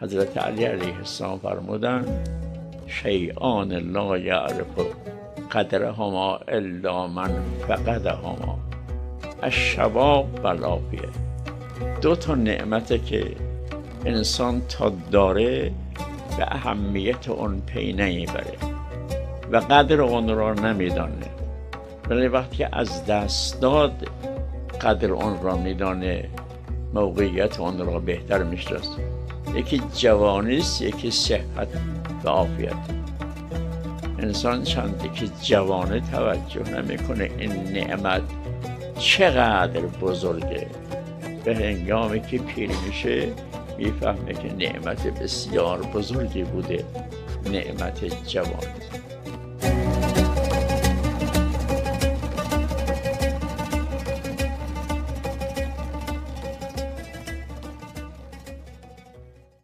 حضرت علی علیه السلام فرمودن شیئان لا یعرف قدرهما الا من فقدهما، الشباب و العافیه. 2 نعمته که انسان تا داره به اهمیت اون پی نمیبره و قدر اون را نمیدانه، ولی وقتی از دست داد قدر اون را میدانه، موقعیت اون را بهتر میشناسه. یکی جوانی است، یکی صحت و عافیت. انسان چندی که جوانه توجه نمیکنه این نعمت چقدر بزرگه، به هنگامی که پیر میشه میفهمه که نعمت بسیار بزرگی بوده، نعمت جوانی.